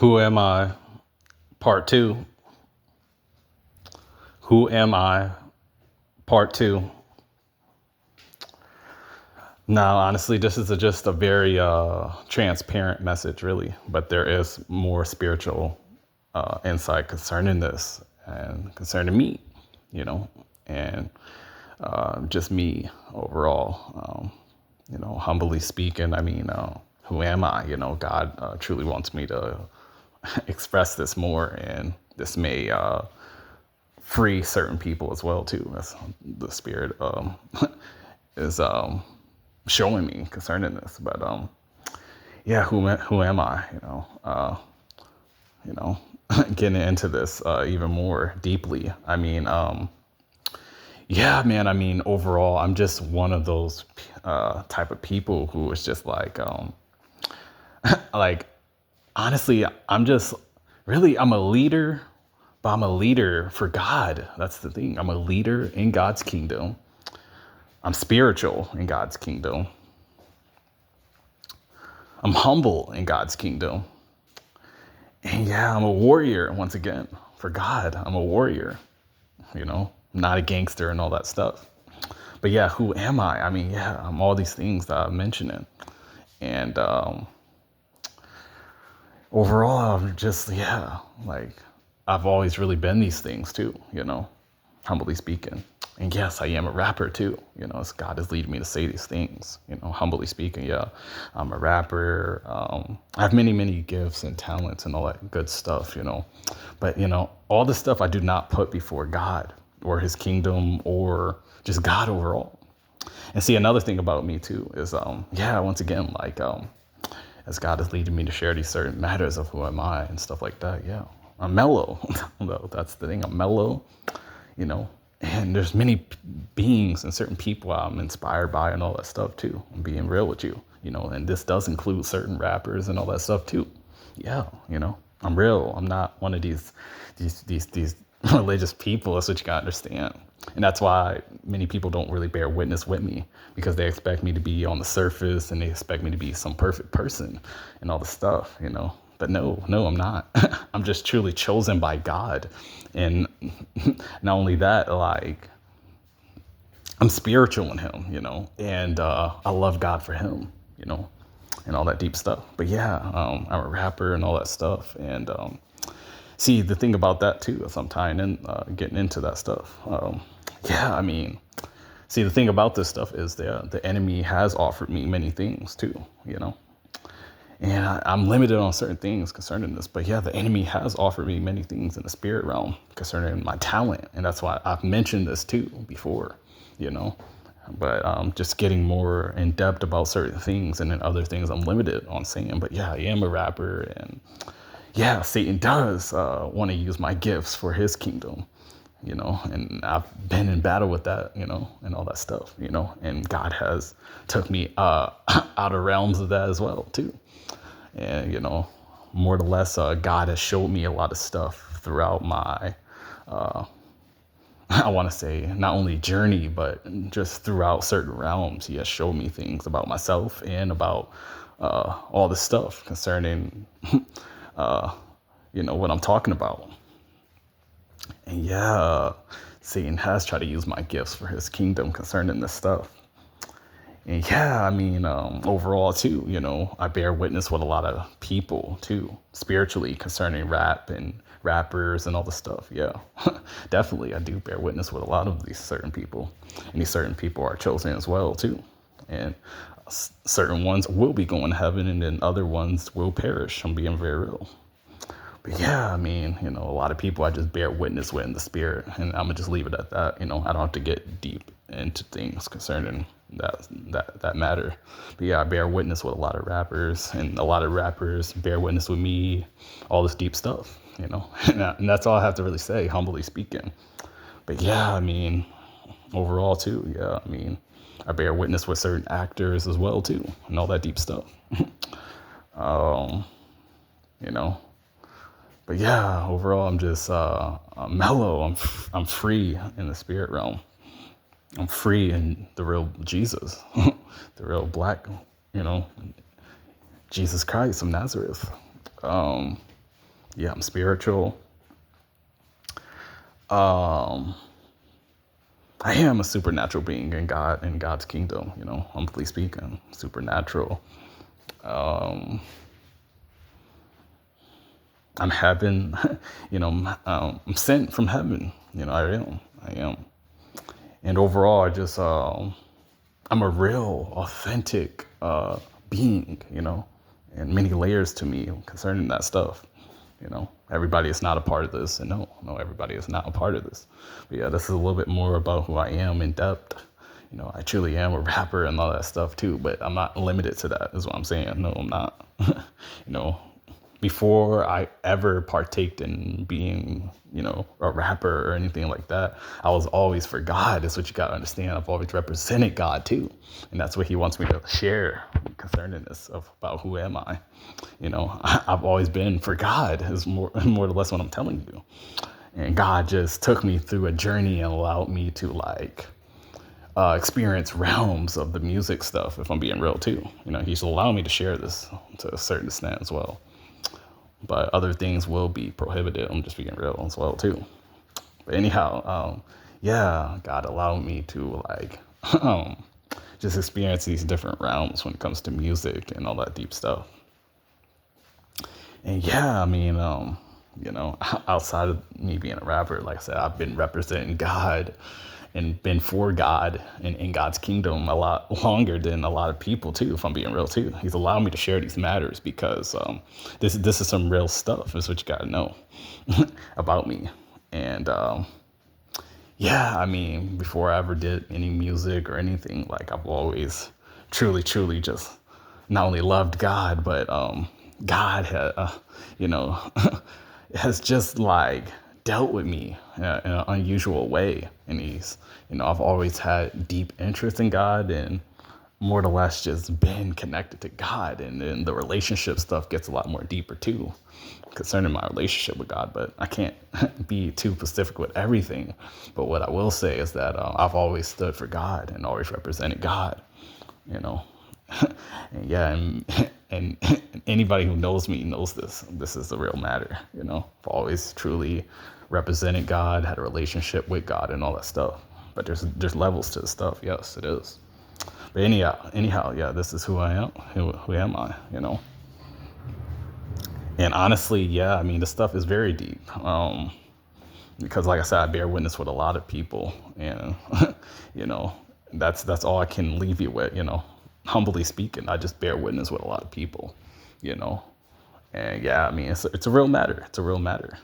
Who am I? Part two. Who am I? Part two. Now, honestly, this is just a very transparent message, really, but there is more spiritual insight concerning this and concerning me, you know, and just me overall. Humbly speaking, I mean, who am I? God truly wants me to express this more, and this may free certain people as well too. That's the spirit is showing me concerning this. But yeah, who am I? You know, getting into this even more deeply. I mean, yeah, man. I mean, overall, I'm just one of those type of people who is just like honestly, I'm a leader, but I'm a leader for God. That's the thing. I'm a leader in God's kingdom. I'm spiritual in God's kingdom. I'm humble in God's kingdom. And yeah, I'm a warrior once again for God. I'm a warrior, I'm not a gangster and all that stuff. But yeah, who am I? I mean, yeah, I'm all these things that I'm mentioning. And overall, I'm just, yeah, like I've always really been these things too, humbly speaking. And yes, I am a rapper too. It's God is leading me to say these things, humbly speaking. Yeah, I'm a rapper. I have many, many gifts and talents and all that good stuff, But, all this stuff I do not put before God or his kingdom or just God overall. And see, another thing about me too is, yeah, once again, as God is leading me to share these certain matters of who am I and stuff like that. Yeah, I'm mellow, though. That's the thing. I'm mellow, you know. And there's many beings and certain people I'm inspired by and all that stuff too. I'm being real with you, And this does include certain rappers and all that stuff too. Yeah, I'm real. I'm not one of these religious people. That's what you gotta understand. And that's why many people don't really bear witness with me, because they expect me to be on the surface and they expect me to be some perfect person and all the stuff, But no, I'm not. I'm just truly chosen by God. And not only that, I'm spiritual in him, and I love God for him, and all that deep stuff. But yeah, I'm a rapper and all that stuff. And see, the thing about that too, is I'm tying in, getting into that stuff. Yeah, I mean, see, the thing about this stuff is the enemy has offered me many things too, And I'm limited on certain things concerning this. But yeah, the enemy has offered me many things in the spirit realm concerning my talent. And that's why I've mentioned this too before, But just getting more in depth about certain things, and then other things I'm limited on saying. But yeah, I am a rapper, and yeah, Satan does want to use my gifts for his kingdom, and I've been in battle with that, and all that stuff, and God has took me out of realms of that as well too. And, more or less, God has showed me a lot of stuff throughout my, I want to say, not only journey, but just throughout certain realms. He has showed me things about myself and about all this stuff concerning, what I'm talking about. And yeah, Satan has tried to use my gifts for his kingdom concerning this stuff. And yeah, I mean, overall too, I bear witness with a lot of people too, spiritually, concerning rap and rappers and all this stuff. Yeah, definitely. I do bear witness with a lot of these certain people, and these certain people are chosen as well too. And certain ones will be going to heaven, and then other ones will perish. I'm being very real. But yeah, I mean, a lot of people I just bear witness with in the spirit, and I'm gonna just leave it at that. I don't have to get deep into things concerning that matter. But yeah, I bear witness with a lot of rappers, and a lot of rappers bear witness with me, all this deep stuff, and that's all I have to really say, humbly speaking. But yeah, I mean, overall too, yeah, I mean, I bear witness with certain actors as well too, and all that deep stuff. um, you know. But yeah, overall, I'm just I'm mellow. I'm free in the spirit realm. I'm free in the real Jesus, the real black, Jesus Christ of Nazareth. Yeah, I'm spiritual. Um, I am a supernatural being in God's kingdom. Humbly speaking, supernatural. Um, I'm heaven. I'm sent from heaven. I am. I am. And overall, I'm a real, authentic being. And many layers to me concerning that stuff. Everybody is not a part of this, and no, everybody is not a part of this. But yeah, this is a little bit more about who I am in depth. I truly am a rapper and all that stuff too, but I'm not limited to that, is what I'm saying. No, I'm not. you know, Before I ever partaked in being, a rapper or anything like that, I was always for God. That's what you got to understand. I've always represented God too. And that's what he wants me to share concerning this about who am I. I've always been for God is more or less what I'm telling you. And God just took me through a journey and allowed me to experience realms of the music stuff, if I'm being real too. He's allowed me to share this to a certain extent as well. But other things will be prohibited. I'm just being real as well too. But anyhow, yeah, God allowed me to um, just experience these different realms when it comes to music and all that deep stuff. And yeah, I mean, outside of me being a rapper, like I said, I've been representing God and been for God and in God's kingdom a lot longer than a lot of people too, if I'm being real too. He's allowed me to share these matters because this is some real stuff. Is what you got to know about me. And yeah, I mean, before I ever did any music or anything, I've always truly just not only loved God, but God had, has just dealt with me in an unusual way. And I've always had deep interest in God and more or less just been connected to God. And then the relationship stuff gets a lot more deeper too concerning my relationship with God. But I can't be too specific with everything. But what I will say is that I've always stood for God and always represented God, you know. And yeah, and anybody who knows me knows this. This is the real matter, I've always truly represented God, had a relationship with God, and all that stuff. But there's levels to the stuff. Yes, it is. But anyhow, yeah, this is who I am. Who am I? And honestly, yeah, I mean, the stuff is very deep. Because, like I said, I bear witness with a lot of people, and you know, that's all I can leave you with. Humbly speaking, I just bear witness with a lot of people. You know, and yeah, I mean, it's a real matter. It's a real matter.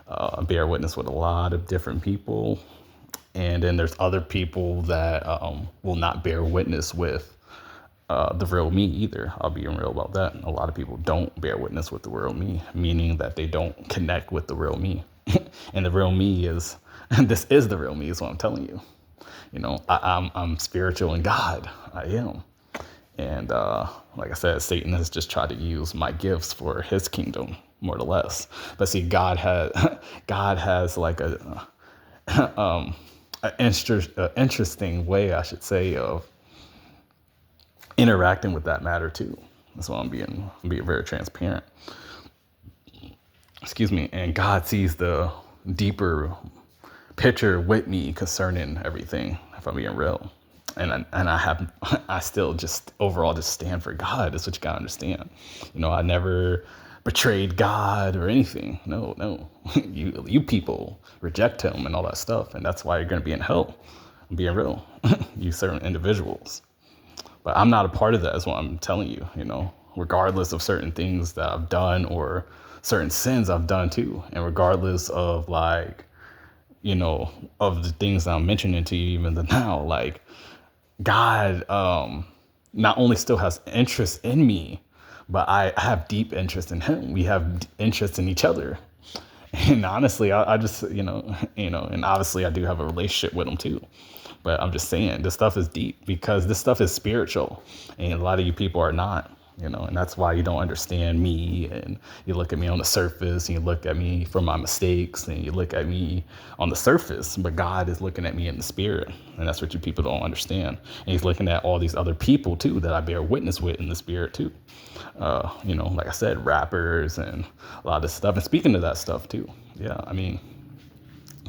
I bear witness with a lot of different people, and then there's other people that will not bear witness with the real me either. I'll be real about that. A lot of people don't bear witness with the real me, meaning that they don't connect with the real me. And the real me is, this is the real me, is what I'm telling you. I'm spiritual in God. I am. And like I said, Satan has just tried to use my gifts for his kingdom, more or less. But see, God has like an interesting way, I should say, of interacting with that matter too. That's why I'm being very transparent. Excuse me. And God sees the deeper picture with me concerning everything, if I'm being real. And I still just overall just stand for God. That's what you gotta understand. I never betrayed God or anything. No. You people reject him and all that stuff. And that's why you're gonna be in hell. I'm being real. You certain individuals. But I'm not a part of that, is what I'm telling you, regardless of certain things that I've done or certain sins I've done too. And regardless of of the things that I'm mentioning to you even now, God not only still has interest in me, but I have deep interest in him. We have interest in each other. And honestly, I just, and obviously I do have a relationship with him too. But I'm just saying, this stuff is deep because this stuff is spiritual. And a lot of you people are not. And that's why you don't understand me, and you look at me on the surface, and you look at me for my mistakes, and you look at me on the surface, but God is looking at me in the spirit, and that's what you people don't understand. And he's looking at all these other people too that I bear witness with in the spirit too. Like I said, rappers and a lot of this stuff. And speaking of that stuff too, yeah, I mean,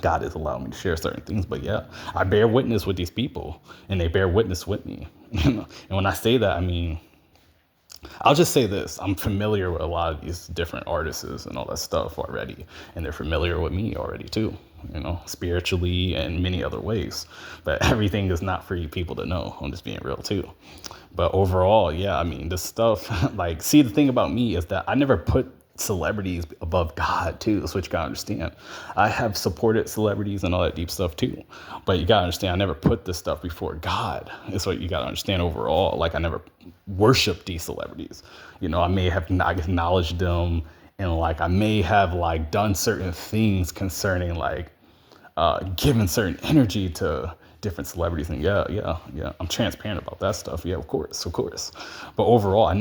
God has allowed me to share certain things, but yeah, I bear witness with these people, and they bear witness with me. And when I say that, I mean, I'll just say this. I'm familiar with a lot of these different artists and all that stuff already. And they're familiar with me already too, spiritually and many other ways. But everything is not for you people to know. I'm just being real too. But overall, yeah, I mean, this stuff, see, the thing about me is that I never put celebrities above God too. That's what you gotta understand. I have supported celebrities and all that deep stuff too. But you gotta understand, I never put this stuff before God. That's what you gotta understand overall. I never worshiped these celebrities. I may have not acknowledged them, and I may have done certain things concerning giving certain energy to different celebrities. And yeah, I'm transparent about that stuff. Yeah, of course. But overall, I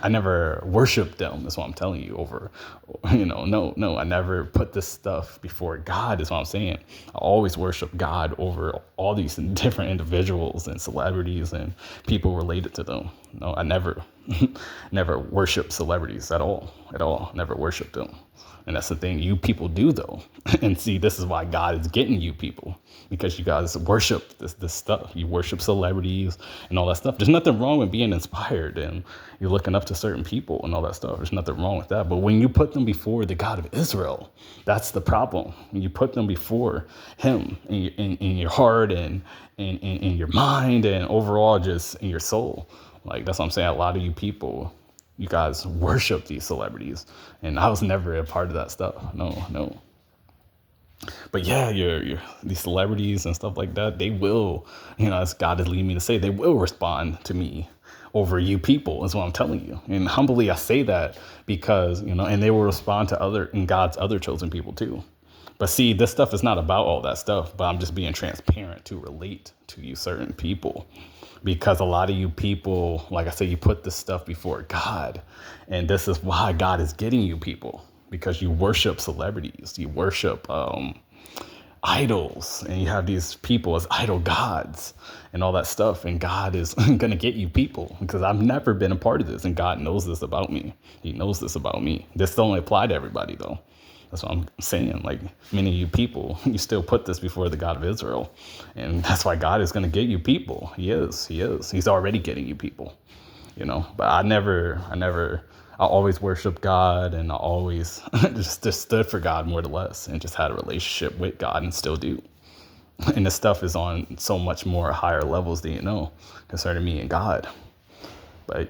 never worshiped them. That's what I'm telling you. No, I never put this stuff before God, is what I'm saying. I always worship God over all these different individuals and celebrities and people related to them. No, I never, never worship celebrities at all. Never worshiped them. And that's the thing you people do though. And see, this is why God is getting you people, because you guys worship this stuff. You worship celebrities and all that stuff. There's nothing wrong with being inspired and you're looking up to certain people and all that stuff. There's nothing wrong with that. But when you put them before the God of Israel, that's the problem. When you put them before him in your heart and in your mind and overall just in your soul. That's what I'm saying. A lot of you people, you guys worship these celebrities, and I was never a part of that stuff. No. But yeah, these celebrities and stuff like that, they will, as God is leading me to say, they will respond to me over you people, is what I'm telling you. And humbly I say that because, and they will respond to God's other chosen people too. But see, this stuff is not about all that stuff, but I'm just being transparent to relate to you certain people. Because a lot of you people, like I said, you put this stuff before God. And this is why God is getting you people. Because you worship celebrities, you worship idols, and you have these people as idol gods and all that stuff. And God is going to get you people, because I've never been a part of this. And God knows this about me. He knows this about me. This don't apply to everybody, though. That's what I'm saying. Many of you people, you still put this before the God of Israel. And that's why God is going to get you people. He is. He's already getting you people, But I always worshiped God, and I always just stood for God more or less, and just had a relationship with God and still do. And this stuff is on so much more higher levels than you know concerning me and God. But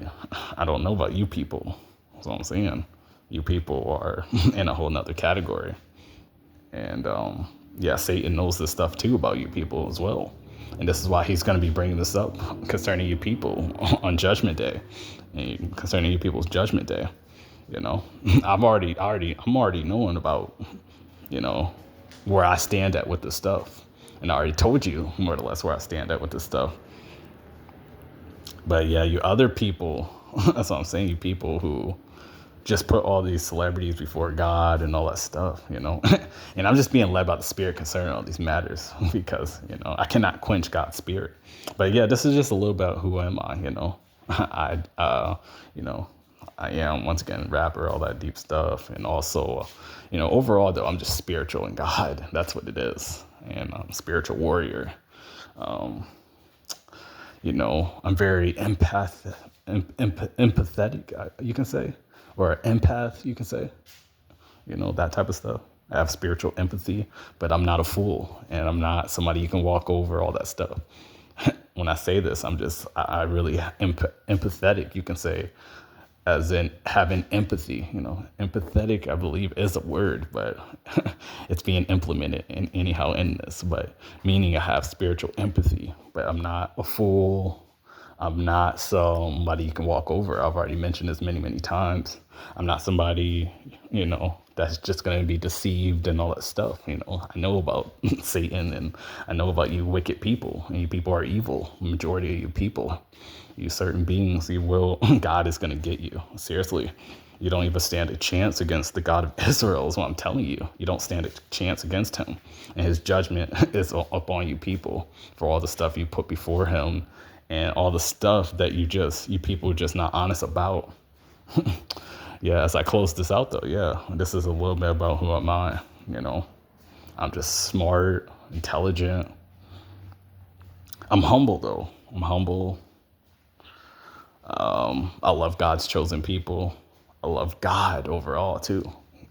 I don't know about you people. That's what I'm saying. You people are in a whole nother category. And Satan knows this stuff too about you people as well. And this is why he's going to be bringing this up concerning you people on Judgment Day, and concerning you people's Judgment Day. I'm already knowing about, where I stand at with this stuff. And I already told you more or less where I stand at with this stuff. But yeah, you other people, that's what I'm saying, you people who just put all these celebrities before God and all that stuff, And I'm just being led by the Spirit concerning all these matters, because, I cannot quench God's Spirit. But yeah, this is just a little bit who am I, I am, once again, rapper, all that deep stuff. And also, overall, though, I'm just spiritual in God. That's what it is. And I'm a spiritual warrior. I'm very empathetic, you can say. Or empath, you can say, that type of stuff. I have spiritual empathy, but I'm not a fool, and I'm not somebody you can walk over, all that stuff. When I say this, I really empathetic, you can say, as in having empathy. Empathetic, I believe, is a word, but it's being implemented anyhow in this, but meaning I have spiritual empathy, but I'm not a fool. I'm not somebody you can walk over. I've already mentioned this many, many times. I'm not somebody, that's just going to be deceived and all that stuff. I know about Satan, and I know about you wicked people, and you people are evil. The majority of you people, You certain beings, you will, God is going to get you. Seriously. You don't even stand a chance against the God of Israel, is what I'm telling you. You don't stand a chance against him. And his judgment is upon you people for all the stuff you put before him and all the stuff that you people are just not honest about. Yeah, as I close this out though, yeah, this is a little bit about who am I, you know. I'm just smart, intelligent. I'm humble though. I'm humble. I love God's chosen people. I love God overall too.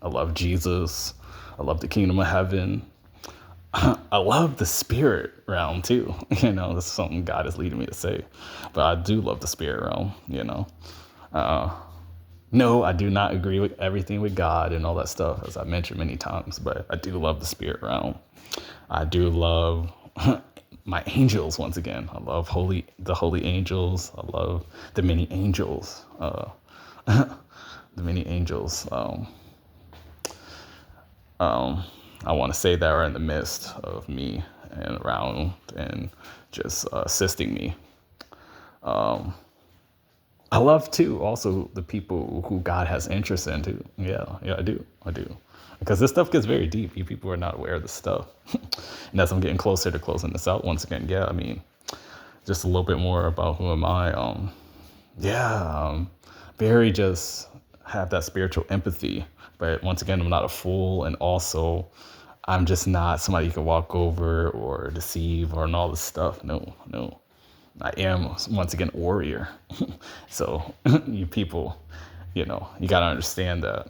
I love Jesus. I love the kingdom of heaven. I love the spirit realm too. You know, that's something God is leading me to say. But I do love the spirit realm, you know. No, I do not agree with everything with God and all that stuff, as I mentioned many times, but I do love the spirit realm. I do love my angels once again. I love the holy angels. I love the many angels. The many angels. I want to say that are in the midst of me and around and just assisting me. I love too also the people who God has interest in too. Yeah, I do. Because this stuff gets very deep. You people are not aware of this stuff. And as I'm getting closer to closing this out once again, yeah, I mean, just a little bit more about who am I. Very just have that spiritual empathy. But once again, I'm not a fool, and also I'm just not somebody you can walk over or deceive or and all this stuff. No, no. I am once again a warrior. So you people, you know, you gotta understand that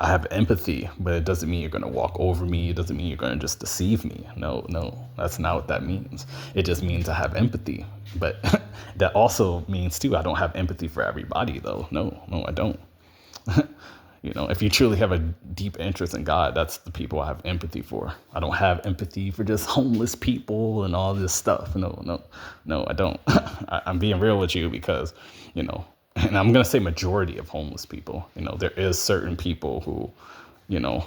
I have empathy, but it doesn't mean you're gonna walk over me. It doesn't mean you're gonna just deceive me. No, no, that's not what that means. It just means I have empathy. But that also means too, I don't have empathy for everybody though. No, no, I don't. You know, if you truly have a deep interest in God, that's the people I have empathy for. I don't have empathy for just homeless people and all this stuff. No, no, no, I don't. I'm being real with you because, you know, and I'm going to say majority of homeless people, you know, there is certain people who, you know,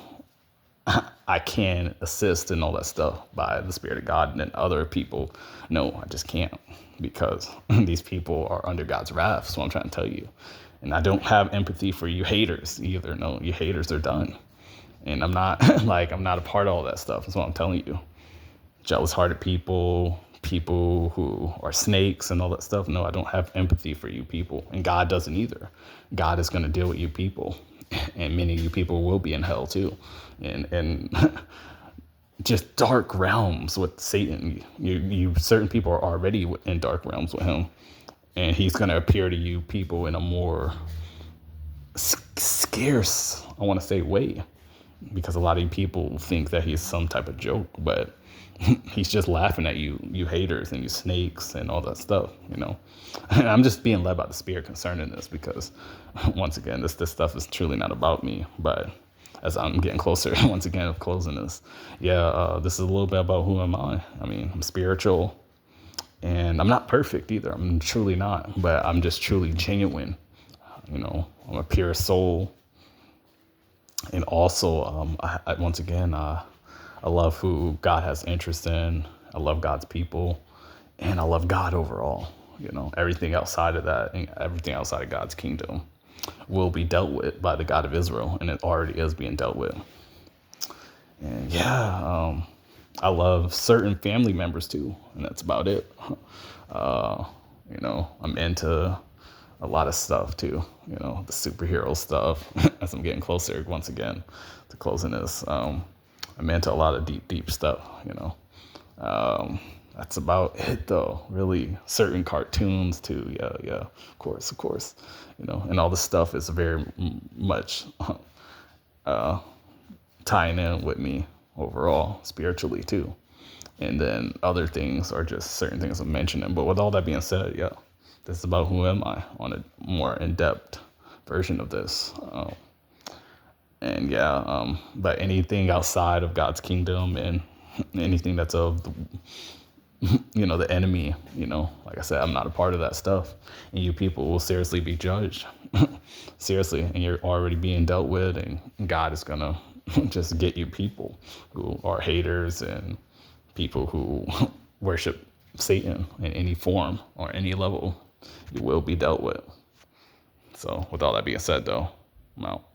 I can assist and all that stuff by the Spirit of God. And then other people, no, I just can't because these people are under God's wrath. So I'm trying to tell you. And I don't have empathy for you haters either. No, you haters are done. And I'm not I'm not a part of all that stuff. That's what I'm telling you. Jealous hearted people, people who are snakes and all that stuff. No, I don't have empathy for you people. And God doesn't either. God is going to deal with you people. And many of you people will be in hell too. And just dark realms with Satan. You certain people are already in dark realms with him. And he's going to appear to you people in a more scarce, I want to say, way. Because a lot of you people think that he's some type of joke, but he's just laughing at you, you haters and you snakes and all that stuff, you know. And I'm just being led by the Spirit concerning this because, once again, this stuff is truly not about me. But as I'm getting closer, once again, of closing this, this is a little bit about who am I. I mean, I'm spiritual. And I'm not perfect either. I'm truly not, but I'm just truly genuine. You know, I'm a pure soul. And also, once again, I love who God has interest in. I love God's people. And I love God overall. You know, everything outside of that, everything outside of God's kingdom will be dealt with by the God of Israel. And it already is being dealt with. And I love certain family members too, and that's about it. You know, I'm into a lot of stuff too, you know, the superhero stuff. As I'm getting closer once again to closing this, I'm into a lot of deep stuff, you know. That's about it though, really. Certain cartoons too, yeah, of course, you know, and all this stuff is very much tying in with me overall, spiritually too. And then other things are just certain things I'm mentioning. But with all that being said, yeah, this is about who am I on a more in-depth version of this. But anything outside of God's kingdom and anything that's of the, you know, the enemy, you know, like I said, I'm not a part of that stuff. And you people will seriously be judged. Seriously. And you're already being dealt with, and God is going to just get you people who are haters and people who worship Satan in any form or any level, you will be dealt with. So, with all that being said, though, I'm out.